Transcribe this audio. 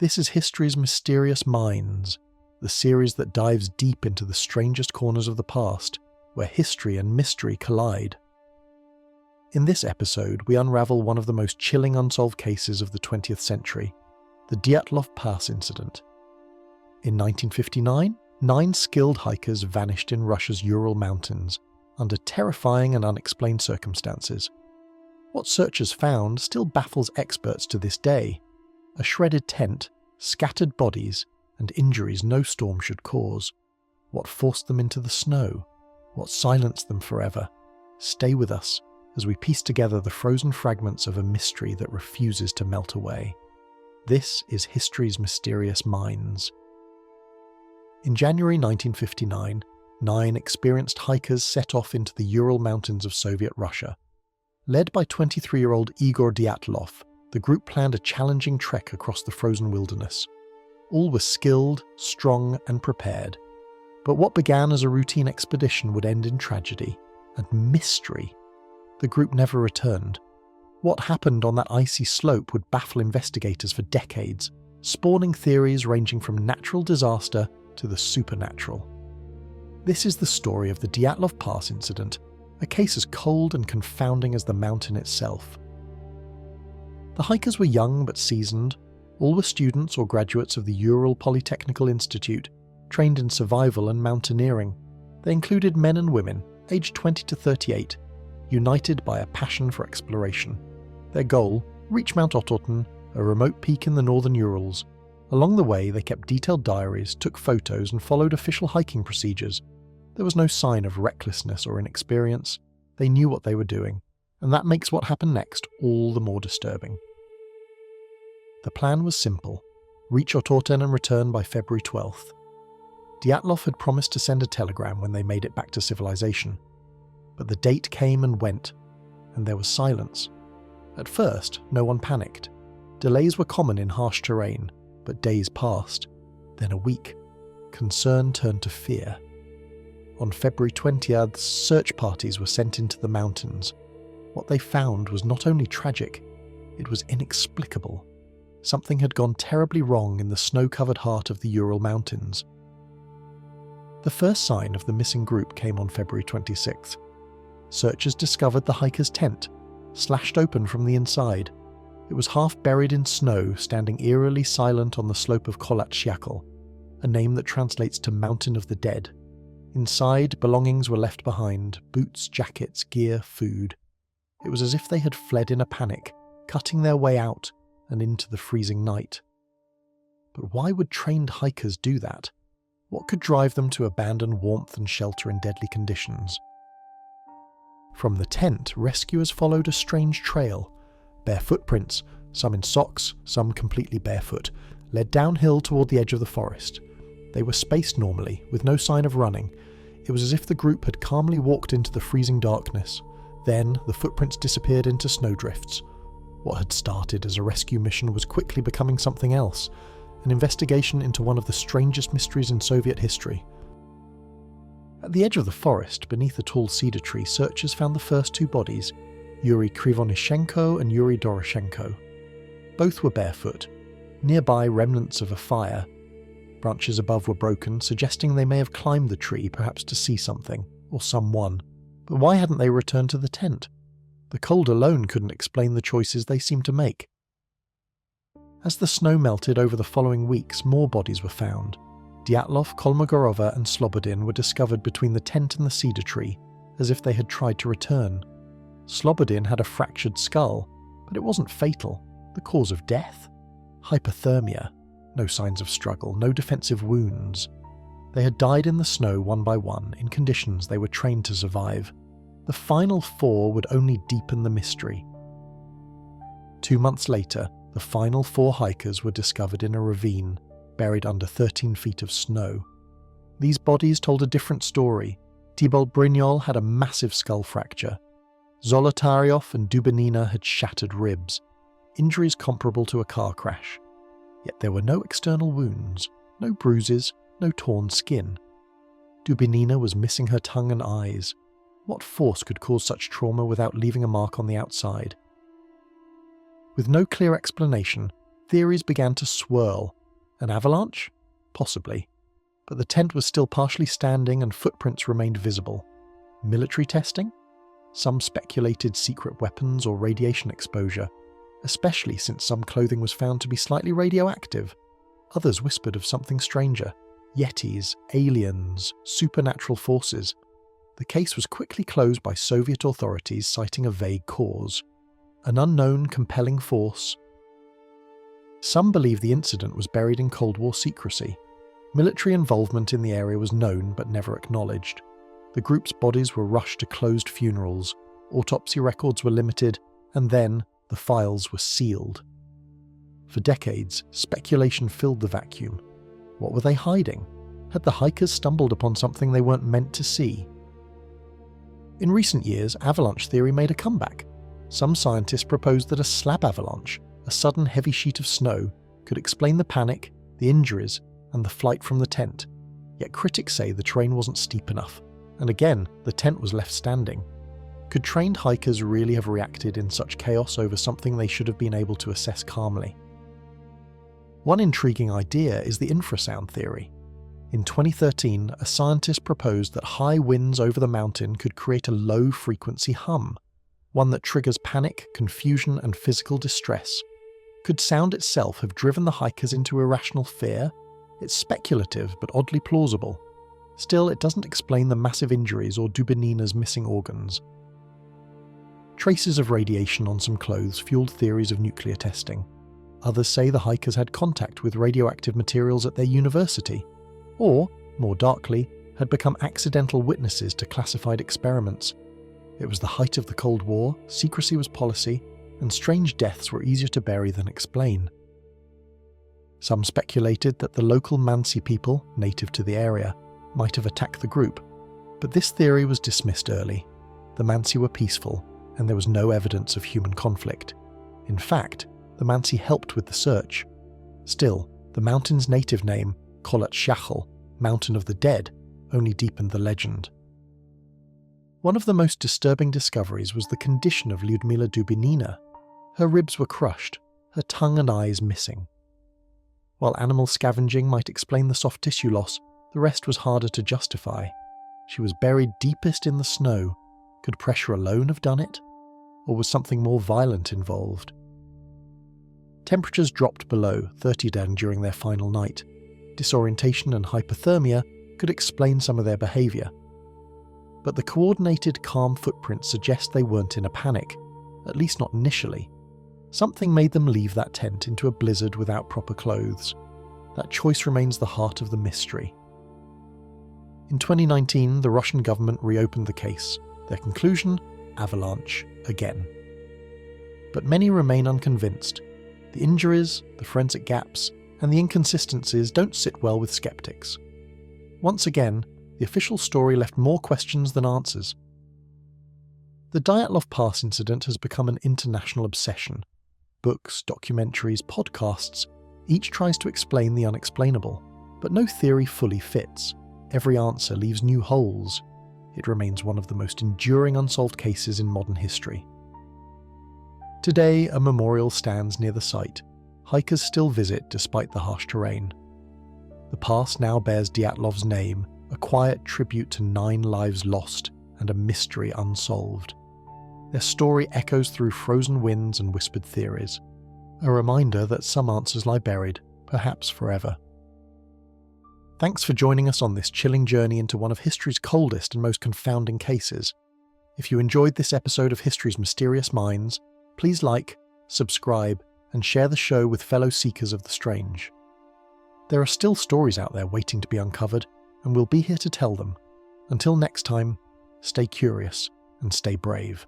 This is History's Mysterious Minds, the series that dives deep into the strangest corners of the past, where history and mystery collide. In this episode, we unravel one of the most chilling unsolved cases of the 20th century, the Dyatlov Pass Incident. In 1959, 9 skilled hikers vanished in Russia's Ural Mountains under terrifying and unexplained circumstances. What searchers found still baffles experts to this day. A shredded tent, scattered bodies, and injuries no storm should cause. What forced them into the snow? What silenced them forever? Stay with us as we piece together the frozen fragments of a mystery that refuses to melt away. This is History's Mysterious Minds. In January 1959, 9 experienced hikers set off into the Ural Mountains of Soviet Russia. Led by 23-year-old Igor Dyatlov, the group planned a challenging trek across the frozen wilderness. All were skilled, strong, and prepared. But what began as a routine expedition would end in tragedy and mystery. The group never returned. What happened on that icy slope would baffle investigators for decades, spawning theories ranging from natural disaster to the supernatural. This is the story of the Dyatlov Pass Incident, a case as cold and confounding as the mountain itself. The hikers were young but seasoned. All were students or graduates of the Ural Polytechnical Institute, trained in survival and mountaineering. They included men and women, aged 20 to 38, united by a passion for exploration. Their goal, reach Mount Otorten, a remote peak in the northern Urals. Along the way, they kept detailed diaries, took photos, and followed official hiking procedures. There was no sign of recklessness or inexperience. They knew what they were doing, and that makes what happened next all the more disturbing. The plan was simple: reach Otorten and return by February 12th. Dyatlov had promised to send a telegram when they made it back to civilization. But the date came and went, and there was silence. At first, no one panicked. Delays were common in harsh terrain, but days passed. Then a week. Concern turned to fear. On February 20th, search parties were sent into the mountains. What they found was not only tragic, it was inexplicable. Something had gone terribly wrong in the snow-covered heart of the Ural Mountains. The first sign of the missing group came on February 26th. Searchers discovered the hiker's tent, slashed open from the inside. It was half buried in snow, standing eerily silent on the slope of Kolatsyakal, a name that translates to Mountain of the Dead. Inside, belongings were left behind: boots, jackets, gear, food. It was as if they had fled in a panic, cutting their way out and into the freezing night. But why would trained hikers do that? What could drive them to abandon warmth and shelter in deadly conditions? From the tent, rescuers followed a strange trail. Bare footprints, some in socks, some completely barefoot, led downhill toward the edge of the forest. They were spaced normally, with no sign of running. It was as if the group had calmly walked into the freezing darkness. Then, the footprints disappeared into snowdrifts. What had started as a rescue mission was quickly becoming something else, an investigation into one of the strangest mysteries in Soviet history. At the edge of the forest, beneath a tall cedar tree, searchers found the first 2 bodies, Yuri Krivonishenko and Yuri Doroshenko. Both were barefoot. Nearby, remnants of a fire. Branches above were broken, suggesting they may have climbed the tree, perhaps to see something, or someone. But why hadn't they returned to the tent? The cold alone couldn't explain the choices they seemed to make. As the snow melted over the following weeks, more bodies were found. Dyatlov, Kolmogorova, and Slobodin were discovered between the tent and the cedar tree, as if they had tried to return. Slobodin had a fractured skull, but it wasn't fatal. The cause of death? Hypothermia. No signs of struggle, no defensive wounds. They had died in the snow one by one, in conditions they were trained to survive. The final 4 would only deepen the mystery. 2 months later, the final 4 hikers were discovered in a ravine, buried under 13 feet of snow. These bodies told a different story. Tibol Brignol had a massive skull fracture. Zolotaryov and Dubinina had shattered ribs, injuries comparable to a car crash. Yet there were no external wounds, no bruises, no torn skin. Dubinina was missing her tongue and eyes. What force could cause such trauma without leaving a mark on the outside? With no clear explanation, theories began to swirl. An avalanche? Possibly. But the tent was still partially standing and footprints remained visible. Military testing? Some speculated secret weapons or radiation exposure, especially since some clothing was found to be slightly radioactive. Others whispered of something stranger. Yetis, aliens, supernatural forces. The case was quickly closed by Soviet authorities citing a vague cause. An unknown compelling force. Some believe the incident was buried in Cold War secrecy. Military involvement in the area was known but never acknowledged. The group's bodies were rushed to closed funerals, autopsy records were limited, and then the files were sealed. For decades, speculation filled the vacuum. What were they hiding? Had the hikers stumbled upon something they weren't meant to see? In recent years, avalanche theory made a comeback. Some scientists proposed that a slab avalanche, a sudden heavy sheet of snow, could explain the panic, the injuries, and the flight from the tent. Yet critics say the terrain wasn't steep enough, and again, the tent was left standing. Could trained hikers really have reacted in such chaos over something they should have been able to assess calmly? One intriguing idea is the infrasound theory. In 2013, a scientist proposed that high winds over the mountain could create a low-frequency hum, one that triggers panic, confusion, and physical distress. Could sound itself have driven the hikers into irrational fear? It's speculative, but oddly plausible. Still, it doesn't explain the massive injuries or Dubinina's missing organs. Traces of radiation on some clothes fueled theories of nuclear testing. Others say the hikers had contact with radioactive materials at their university, or, more darkly, had become accidental witnesses to classified experiments. It was the height of the Cold War, secrecy was policy, and strange deaths were easier to bury than explain. Some speculated that the local Mansi people, native to the area, might have attacked the group, but this theory was dismissed early. The Mansi were peaceful, and there was no evidence of human conflict. In fact, the Mansi helped with the search. Still, the mountain's native name, Kholat Shachel, Mountain of the Dead, only deepened the legend. One of the most disturbing discoveries was the condition of Lyudmila Dubinina. Her ribs were crushed, her tongue and eyes missing. While animal scavenging might explain the soft tissue loss, the rest was harder to justify. She was buried deepest in the snow. Could pressure alone have done it? Or was something more violent involved? Temperatures dropped below 30 Dan during their final night. Disorientation and hypothermia could explain some of their behaviour. But the coordinated, calm footprints suggest they weren't in a panic, at least not initially. Something made them leave that tent into a blizzard without proper clothes. That choice remains the heart of the mystery. In 2019, the Russian government reopened the case. Their conclusion? Avalanche again. But many remain unconvinced. The injuries, the forensic gaps, and the inconsistencies don't sit well with skeptics. Once again, the official story left more questions than answers. The Dyatlov Pass Incident has become an international obsession. Books, documentaries, podcasts, each tries to explain the unexplainable, but no theory fully fits. Every answer leaves new holes. It remains one of the most enduring unsolved cases in modern history. Today, a memorial stands near the site. Hikers still visit despite the harsh terrain. The pass now bears Dyatlov's name, a quiet tribute to 9 lives lost and a mystery unsolved. Their story echoes through frozen winds and whispered theories, a reminder that some answers lie buried, perhaps forever. Thanks for joining us on this chilling journey into one of history's coldest and most confounding cases. If you enjoyed this episode of History's Mysterious Minds, please like, subscribe, and share the show with fellow seekers of the strange. There are still stories out there waiting to be uncovered, and we'll be here to tell them. Until next time, stay curious and stay brave.